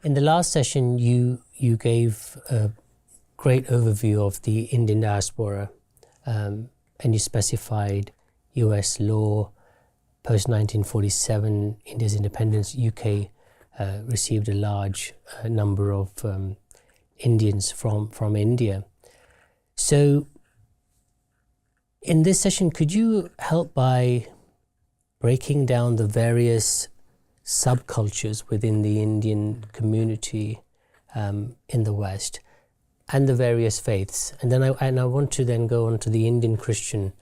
In the last session, you gave a great overview of the Indian diaspora, and you specified US law, post-1947, India's independence, UK received a large number of Indians from India. So in this session, could you help by breaking down the various subcultures within the Indian community in the West and the various faiths? And then I want to then go on to the Indian Christian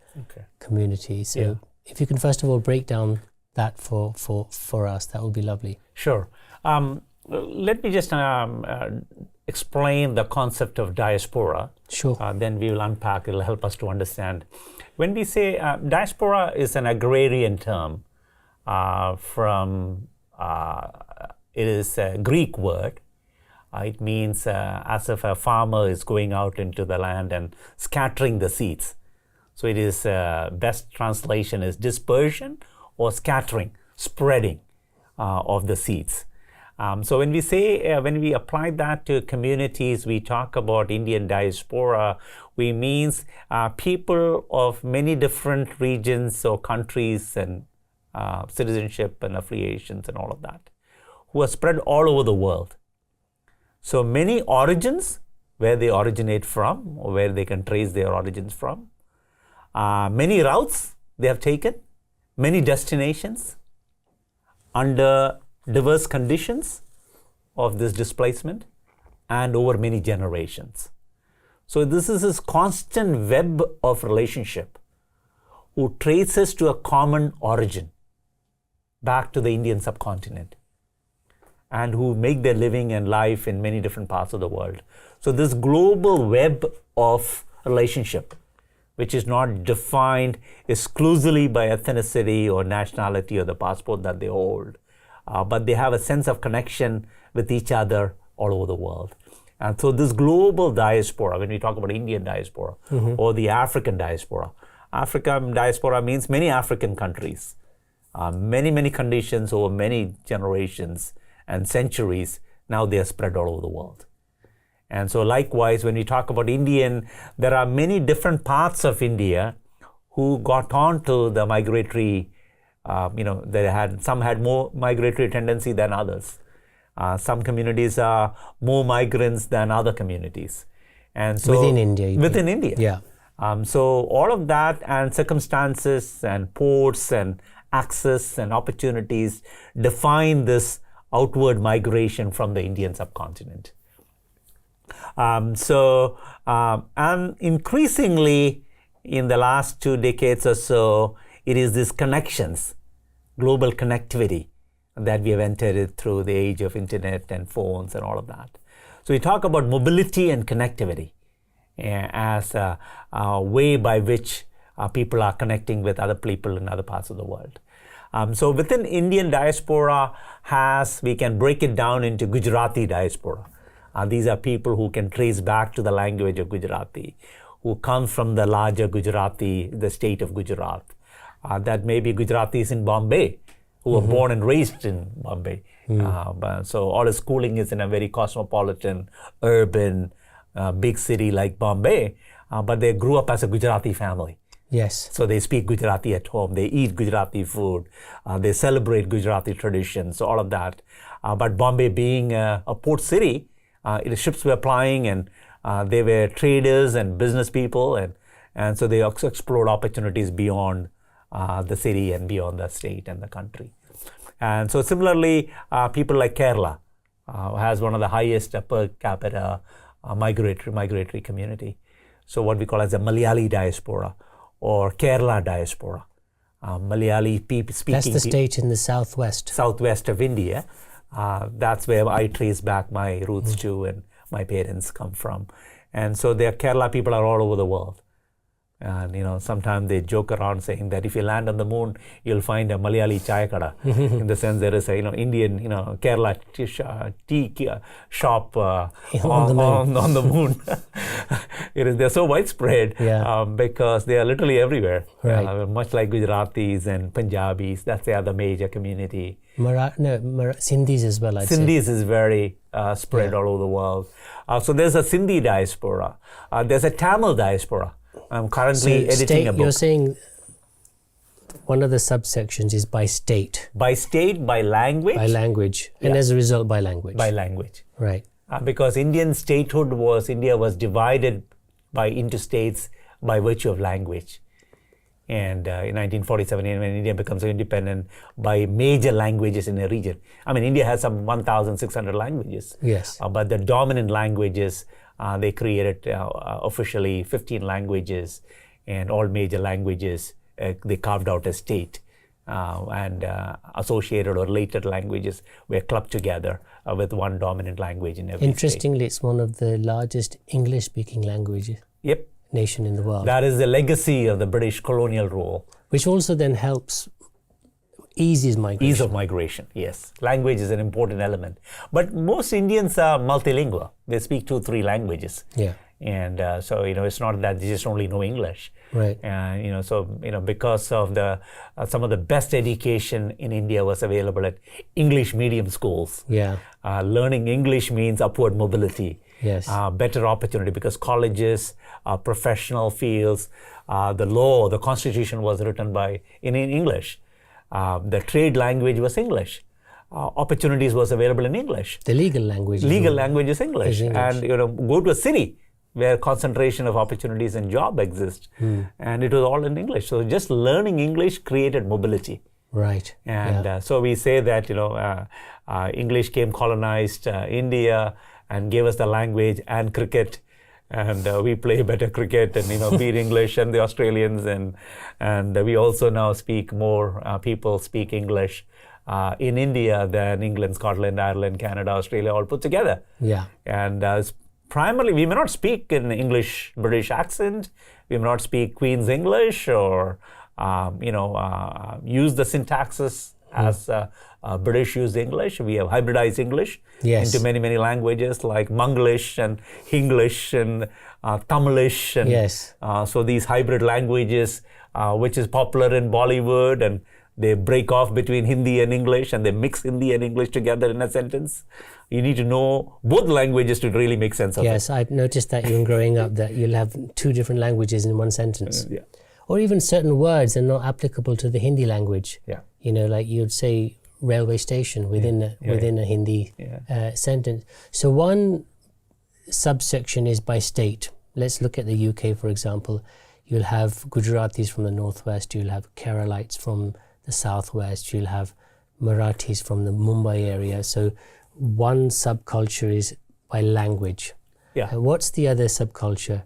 community. So if you can first of all break down that for us, that would be lovely. Sure. Let me just explain the concept of diaspora. Sure. Then we will unpack, it will help us to understand. When we say diaspora is an agrarian term it is a Greek word. It means as if a farmer is going out into the land and scattering the seeds. So it is, best translation is dispersion or scattering, spreading of the seeds. So when we say, when we apply that to communities, we talk about Indian diaspora, we means people of many different regions or countries and citizenship and affiliations and all of that, who are spread all over the world. So many origins, where they originate from, or where they can trace their origins from. Many routes they have taken, many destinations, under diverse conditions of this displacement and over many generations. So this is this constant web of relationship who traces to a common origin back to the Indian subcontinent and who make their living and life in many different parts of the world. So this global web of relationship, which is not defined exclusively by ethnicity or nationality or the passport that they hold, but they have a sense of connection with each other all over the world. And so this global diaspora, when we talk about Indian diaspora or the African diaspora, African diaspora means many African countries, many conditions over many generations and centuries, now they are spread all over the world. And so likewise, when we talk about Indian, there are many different parts of India who got on to the migratory, some had more migratory tendency than others. Some communities are more migrants than other communities. And so within India. Within India. Yeah. So all of that and circumstances and ports and access and opportunities define this outward migration from the Indian subcontinent. And increasingly in the last 2 decades or so, it is these connections, global connectivity, that we have entered through the age of internet and phones and all of that. So we talk about mobility and connectivity as a way by which people are connecting with other people in other parts of the world. So within Indian diaspora we can break it down into Gujarati diaspora. These are people who can trace back to the language of Gujarati, who come from the larger Gujarati, the state of Gujarat. That may be Gujaratis in Bombay, who were born and raised in Bombay. So all his schooling is in a very cosmopolitan, urban, big city like Bombay, but they grew up as a Gujarati family. Yes. So they speak Gujarati at home, they eat Gujarati food, they celebrate Gujarati traditions, all of that. But Bombay being a port city, the ships were plying and they were traders and business people, and so they also explored opportunities beyond the city and beyond the state and the country. And so similarly, people like Kerala has one of the highest per capita migratory community. So what we call as a Malayali diaspora or Kerala diaspora. Malayali speaking. That's the state in the southwest of India. That's where I trace back my roots to and my parents come from. And so their Kerala people are all over the world. And sometimes they joke around saying that if you land on the moon, you'll find a Malayali chai kada. In the sense there is a Indian Kerala tea shop on the moon. they're so widespread because they are literally everywhere. Right. Much like Gujaratis and Punjabis, that's the other major community. Sindhis as well, I'd say. Sindhis is very spread all over the world. So there's a Sindhi diaspora. There's a Tamil diaspora. I'm currently editing a book. You're saying one of the subsections is by state. By state, by language. By language. And as a result, by language. By language. Right. Because Indian statehood India was divided into states by virtue of language. And in 1947, when India becomes independent, by major languages in a region. I mean, India has some 1,600 languages. Yes. But the dominant languages, they created officially 15 languages, and all major languages, they carved out a state. And associated or related languages were clubbed together with one dominant language in every Interestingly, it's one of the largest English-speaking languages. Yep. Nation in the world. That is the legacy of the British colonial rule. Which also then helps ease migration. Ease of migration, yes. Language is an important element. But most Indians are multilingual. They speak 2-3 languages. Yeah. And so, it's not that they just only know English. Right. And, because of some of the best education in India was available at English medium schools. Yeah. Learning English means upward mobility. Yes. Better opportunity because colleges, professional fields, the law, the constitution was written in English. The trade language was English. Opportunities was available in English. The legal language. Legal language is English. And go to a city where concentration of opportunities and job exist, and it was all in English. So just learning English created mobility. Right. And so we say that English came colonized India and gave us the language and cricket, and we play better cricket and beat English and the Australians, and we also now speak more. People speak English in India than England, Scotland, Ireland, Canada, Australia all put together. Yeah. And primarily, we may not speak in English British accent. We may not speak Queen's English or use the syntaxes as British use English. We have hybridized English into many, many languages like Manglish and Hinglish and Tamilish. And, so these hybrid languages, which is popular in Bollywood, and they break off between Hindi and English, and they mix Hindi and English together in a sentence. You need to know both languages to really make sense of it. Yes, I've noticed that even growing up, that you'll have 2 different languages in one sentence. Or even certain words are not applicable to the Hindi language. Yeah. Like you'd say railway station within a Hindi sentence. So one subsection is by state. Let's look at the UK, for example. You'll have Gujaratis from the northwest, you'll have Keralites from the southwest, you'll have Marathis from the Mumbai area. So one subculture is by language. Yeah. What's the other subculture?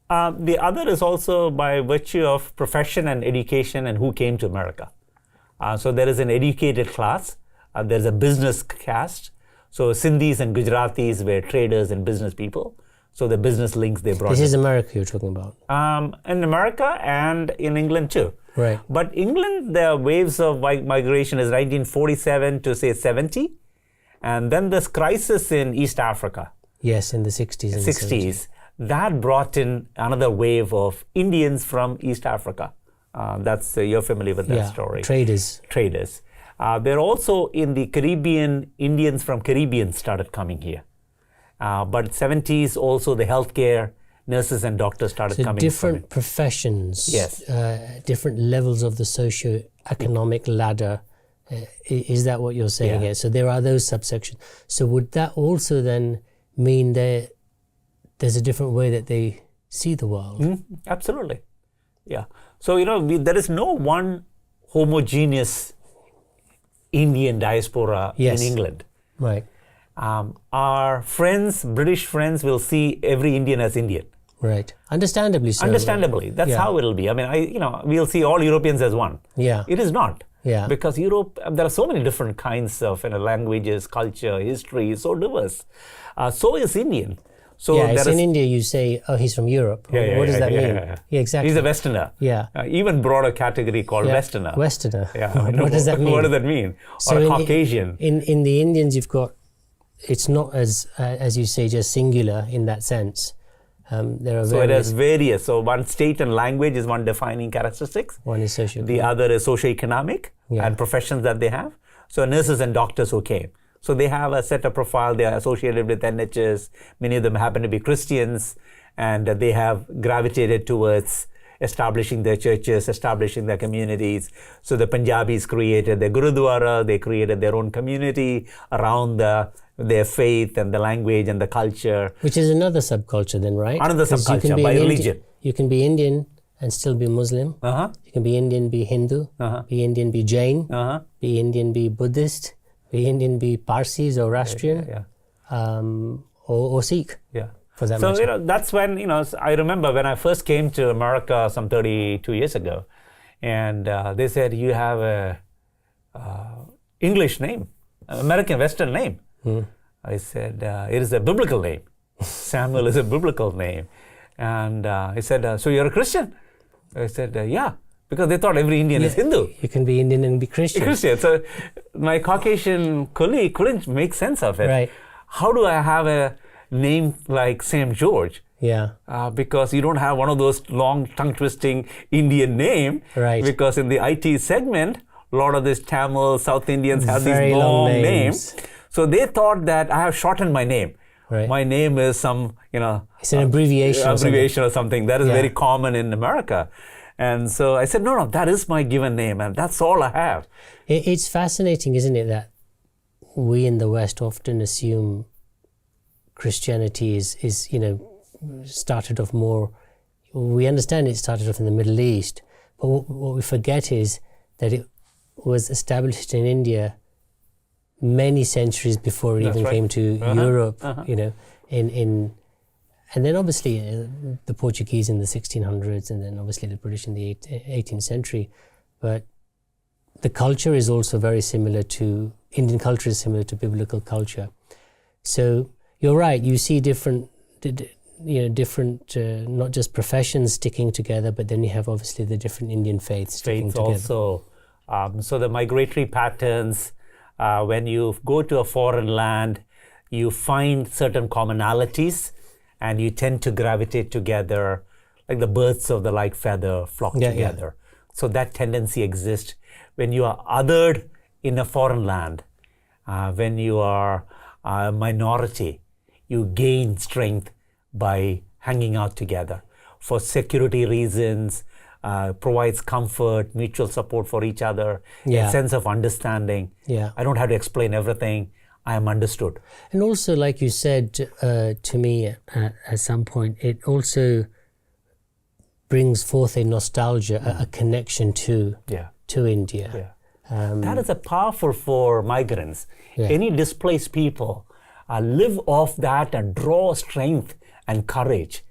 The other is also by virtue of profession and education and who came to America. So there is an educated class, there's a business caste. So Sindhis and Gujaratis were traders and business people. So the business links they brought. This is America you're talking about? In America and in England too. Right. But England, the waves of migration is 1947 to say 70. And then this crisis in East Africa. Yes, in the 60s and 60s. That brought in another wave of Indians from East Africa. You're familiar with that story. Traders. They're also in the Caribbean, Indians from Caribbean started coming here. But 70s also the healthcare, nurses and doctors started coming. So different professions. Yes. Different levels of the socio-economic ladder. Is that what you're saying here? So there are those subsections. So would that also then mean there's a different way that they see the world? Absolutely. Yeah. So, there is no one homogeneous Indian diaspora in England. Right. Our friends, British friends, will see every Indian as Indian. Right. Understandably so. Understandably. That's how it'll be. I mean, we'll see all Europeans as one. Yeah. It is not. Yeah. Because Europe, there are so many different kinds of languages, culture, history, so diverse. So is Indian. So in India you say, oh, he's from Europe. What does that mean? Yeah, exactly. He's a Westerner. Yeah. Even broader category called Westerner. Westerner. Yeah. What does that mean? What does that mean? So or a Caucasian. In the Indians you've got, it's not as you say, just singular in that sense. There are So it has various. So one state and language is one defining characteristics. One is social. The other is socioeconomic and professions that they have. So nurses and doctors who came. So they have a set of profile. They are associated with NHS. Many of them happen to be Christians, and they have gravitated towards establishing their churches, establishing their communities. So the Punjabis created their Gurudwara. They created their own community around their faith and the language and the culture. Which is another subculture then, right? Another subculture by religion. You can be Indian and still be Muslim. You can be Indian, be Hindu. Be Indian, be Jain. Be Indian, be Buddhist. Be Indian, be Parsi, Zoroastrian. Or Sikh. Yeah. For that so, matter. That's when, I remember when I first came to America some 32 years ago, and they said, you have a English name, American Western name. I said, it is a biblical name. Samuel is a biblical name. And he said, so you're a Christian? I said, yeah, because they thought every Indian is Hindu. You can be Indian and be Christian. So my Caucasian colleague couldn't make sense of it. Right. How do I have a name like Sam George? Yeah. Because you don't have one of those long tongue-twisting Indian name. Right. Because in the IT segment, a lot of these Tamil, South Indians have Very these long names. So they thought that I have shortened my name. Right. My name is some, it's an abbreviation. Or something. That is very common in America. And so I said, no, that is my given name, and that's all I have. It's fascinating, isn't it, that we in the West often assume Christianity is started off more. We understand it started off in the Middle East, but what we forget is that it was established in India many centuries before it even came to Europe. And then obviously the Portuguese in the 1600s, and then obviously the British in the 18th century. But the culture is also very similar to, Indian culture is similar to biblical culture. So you're right, you see different, not just professions sticking together, but then you have obviously the different Indian faiths sticking together. Also. So the migratory patterns, when you go to a foreign land, you find certain commonalities, and you tend to gravitate together, like the birds of the like feather flock together. So that tendency exists. When you are othered in a foreign land, when you are a minority, you gain strength by hanging out together. For security reasons, provides comfort, mutual support for each other, a sense of understanding. I don't have to explain everything. I am understood. And also, like you said to me at some point, it also brings forth a nostalgia, a connection to India. That is a powerful for migrants. Any displaced people live off that and draw strength and courage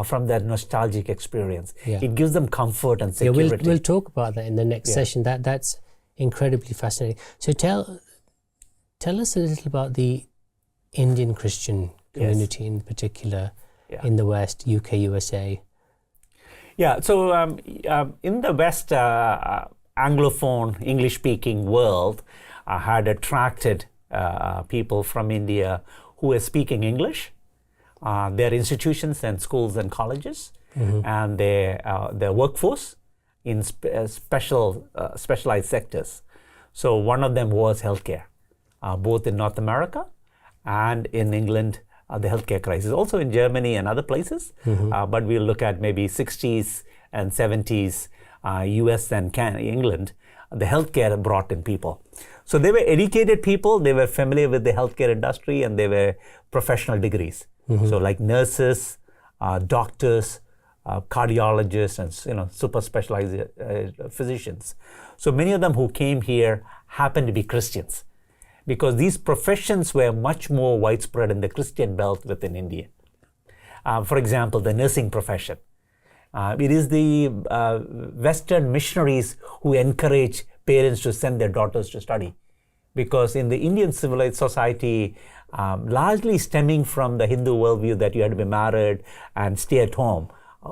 from that nostalgic experience. It gives them comfort and security. We'll talk about that in the next session. That's incredibly fascinating. So tell us a little about the Indian Christian community in particular in the West, UK, USA. So in the West, Anglophone, English-speaking world had attracted people from India who were speaking English. Their institutions and schools and colleges, and their workforce in specialized sectors. So one of them was healthcare. Both in North America and in England, the healthcare crisis. Also in Germany and other places, but we'll look at maybe 60s and 70s, US and England, the healthcare brought in people. So they were educated people, they were familiar with the healthcare industry, and they were professional degrees. So like nurses, doctors, cardiologists, and super specialized physicians. So many of them who came here happened to be Christians, because these professions were much more widespread in the Christian belt within India. For example, the nursing profession. It is the Western missionaries who encourage parents to send their daughters to study, because in the Indian civilized society, largely stemming from the Hindu worldview that you had to be married and stay at home,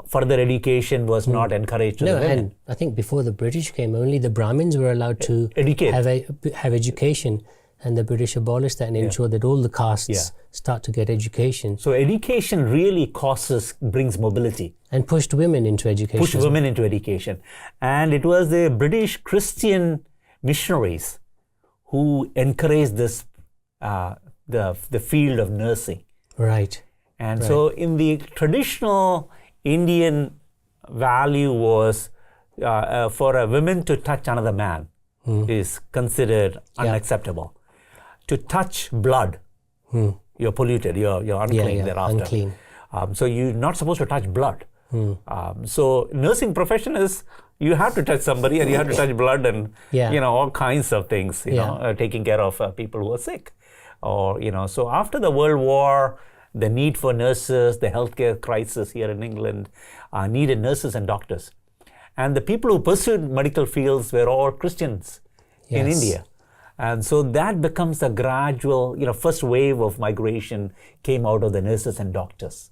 further education was not encouraged to the women. And I think before the British came, only the Brahmins were allowed to have education. and the British abolished that and ensured that all the castes start to get education. So education really brings mobility. And pushed women into education. Pushed women into education. And it was the British Christian missionaries who encouraged this, the field of nursing. Right. And so in the traditional Indian value was for a woman to touch another man is considered unacceptable. To touch blood, you're polluted, you're unclean thereafter. Unclean. So you're not supposed to touch blood. So nursing profession is, you have to touch somebody and you have to touch blood and all kinds of things, taking care of people who are sick. Or, so after the World War, the need for nurses, the healthcare crisis here in England, needed nurses and doctors. And the people who pursued medical fields were all Christians in India. And so that becomes the gradual, first wave of migration came out of the nurses and doctors.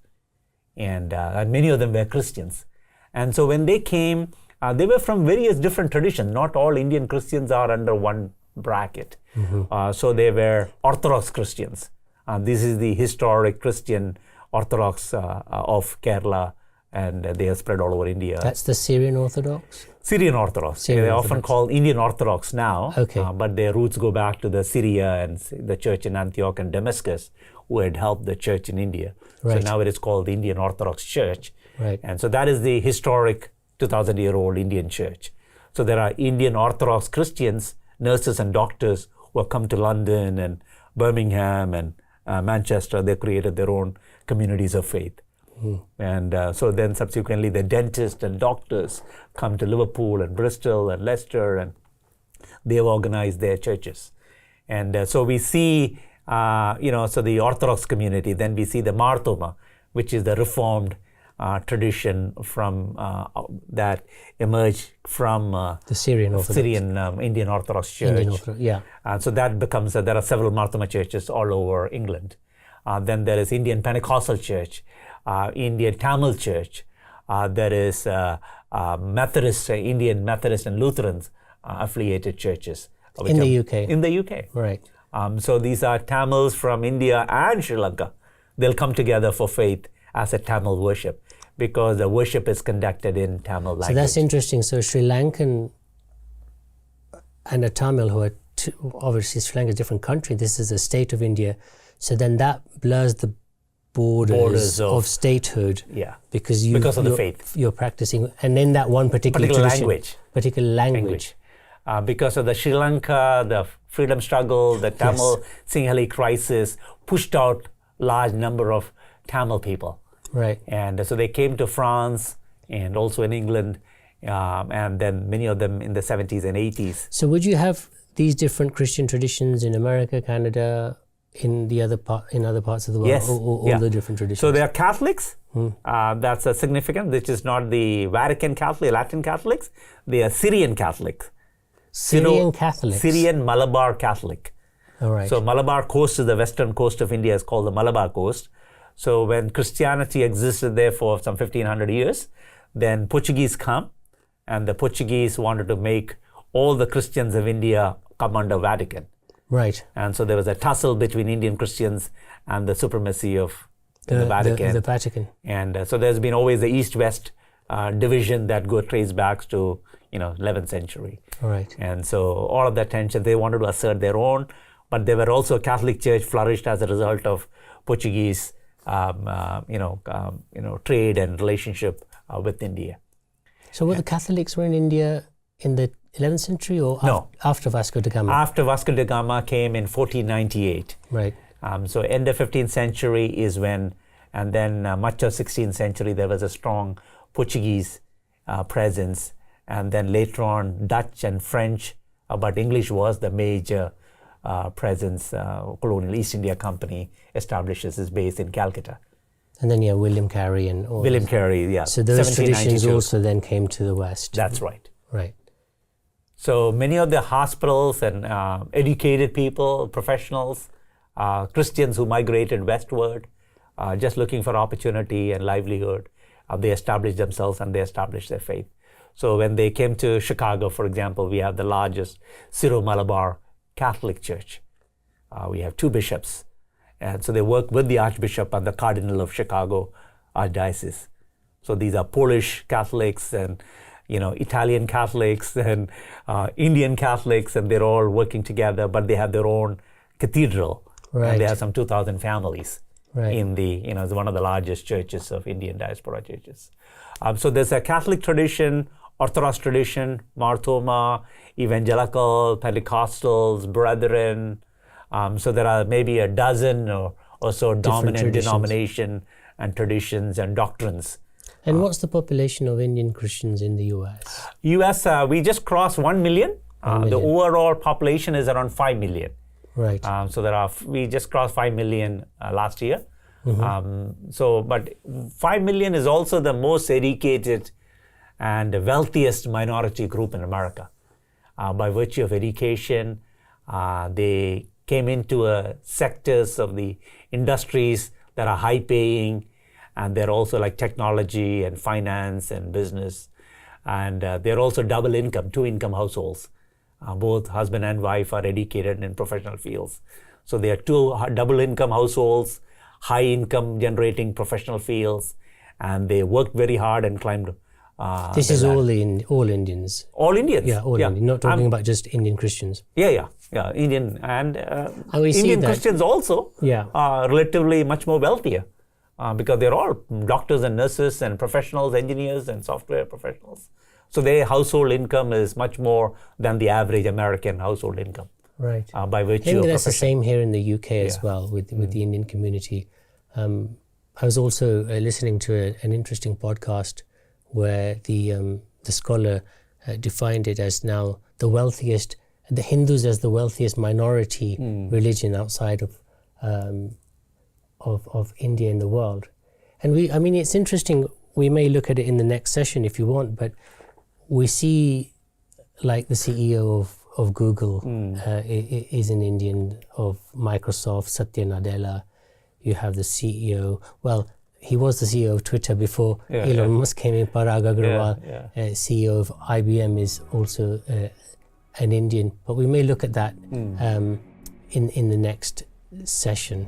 And many of them were Christians. And so when they came, they were from various different traditions. Not all Indian Christians are under one bracket. So they were Orthodox Christians. This is the historic Christian Orthodox of Kerala, and they are spread all over India. That's the Syrian Orthodox? Syrian Orthodox. They're often called Indian Orthodox now, but their roots go back to the Syria and the church in Antioch and Damascus, who had helped the church in India. Right. So now it is called the Indian Orthodox Church. Right. And so that is the historic 2,000-year-old Indian church. So there are Indian Orthodox Christians, nurses and doctors who have come to London and Birmingham and Manchester. They created their own communities of faith. And so then subsequently the dentists and doctors come to Liverpool and Bristol and Leicester, and they've organized their churches. And so we see, so the Orthodox community, then we see the Marthoma, which is the Reformed tradition from that emerged from the Syrian Orthodox. Indian Orthodox Church. Indian Orthodox, So that becomes, there are several Marthoma churches all over England. Then there is Indian Pentecostal Church, Indian Tamil Church. There is Methodist, Indian Methodist and Lutherans affiliated churches. In the UK? In the UK. Right. So these are Tamils from India and Sri Lanka. They'll come together for faith as a Tamil worship, because the worship is conducted in Tamil language. So that's interesting. So Sri Lankan and a Tamil, who are obviously Sri Lanka is a different country. This is a state of India. So then that blurs the borders of statehood. Yeah. Because of the faith. You're practicing, and in that one particular language. Particular language. Because of the Sri Lanka, the freedom struggle, the Tamil Sinhalese crisis pushed out large number of Tamil people. Right. And so they came to France and also in England, and then many of them in the 70s and 80s. So would you have these different Christian traditions in America, Canada, in other parts of the world? Yes. All the different traditions? So they are Catholics. That's a significant, which is not the Vatican Catholic, Latin Catholics. They are Syrian Catholics. Syrian Catholics? Syrian Malabar Catholic. All right. So Malabar coast is the western coast of India, is called the Malabar coast. So when Christianity existed there for some 1500 years, then Portuguese come, and the Portuguese wanted to make all the Christians of India come under Vatican. Right. And so there was a tussle between Indian Christians and the supremacy of the Vatican. The Vatican. And so there's been always the East-West division that traces back to 11th century. All right. And so all of that tension, they wanted to assert their own, but they were also Catholic Church flourished as a result of Portuguese trade and relationship with India. So were the Catholics were in India in the 11th century or after Vasco da Gama? After Vasco da Gama came in 1498. Right. So end of 15th century is when, and then much of 16th century, there was a strong Portuguese presence. And then later on, Dutch and French, but English was the major presence. Colonial East India Company establishes its base in Calcutta. And then William Carey and all. William Carey, yeah. So those traditions also then came to the West. That's right. Right. So many of the hospitals and educated people, professionals, Christians who migrated westward, just looking for opportunity and livelihood, they established themselves and they established their faith. So when they came to Chicago, for example, we have the largest Syro-Malabar Catholic Church. We have 2 bishops. And so they work with the Archbishop and the Cardinal of Chicago Archdiocese. So these are Polish Catholics and Italian Catholics and Indian Catholics, and they're all working together, but they have their own cathedral. Right. And they have some 2,000 families right. in it's one of the largest churches of Indian diaspora churches. So there's a Catholic tradition, Orthodox tradition, Mar Thoma, Evangelical, Pentecostals, Brethren. So there are maybe a dozen or so dominant denomination and traditions and doctrines. And what's the population of Indian Christians in the U.S.? U.S., we just crossed 1 million. 1 million. The overall population is around 5 million. Right. So we just crossed 5 million last year. Mm-hmm. But 5 million is also the most educated and wealthiest minority group in America. By virtue of education, they came into sectors of the industries that are high paying, and they're also like technology and finance and business. And they're also double income, 2 income households. Both husband and wife are educated in professional fields. So they are 2 double income households, high income generating professional fields, and they worked very hard and climbed. This is all Indians. All Indians. Yeah, all Indians. Not talking about just Indian Christians. Yeah. Indian and we see Indian that. Christians also are relatively much more wealthier because they're all doctors and nurses and professionals, engineers and software professionals. So their household income is much more than the average American household income. Right. By virtue I think of that's the profession. same here in the UK as well with the Indian community. I was also listening to an interesting podcast where the scholar defined it as now the Hindus as the wealthiest minority religion outside of India in the world. And it's interesting. We may look at it in the next session if you want, but we see like the CEO of Google is an Indian, of Microsoft, Satya Nadella. You have the CEO. Well, he was the CEO of Twitter before Elon Musk came in. Parag Agrawal, CEO of IBM, is also an Indian. But we may look at that in the next session.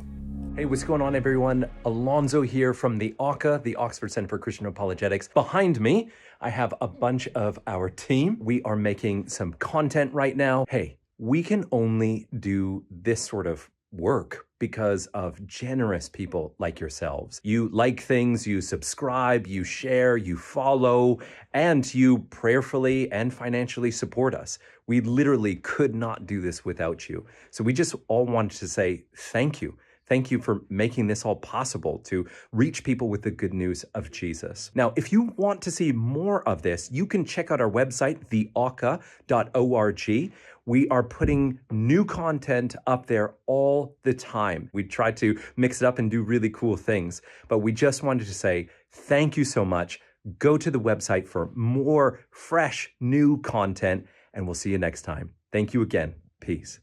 Hey, what's going on, everyone? Alonzo here from the ACA, the Oxford Center for Christian Apologetics. Behind me, I have a bunch of our team. We are making some content right now. Hey, we can only do this sort of work because of generous people like yourselves. You like things, you subscribe, you share, you follow, and you prayerfully and financially support us. We literally could not do this without you. So we just all wanted to say thank you. Thank you for making this all possible to reach people with the good news of Jesus. Now, if you want to see more of this, you can check out our website, theoka.org. We are putting new content up there all the time. We try to mix it up and do really cool things, but we just wanted to say thank you so much. Go to the website for more fresh, new content, and we'll see you next time. Thank you again. Peace.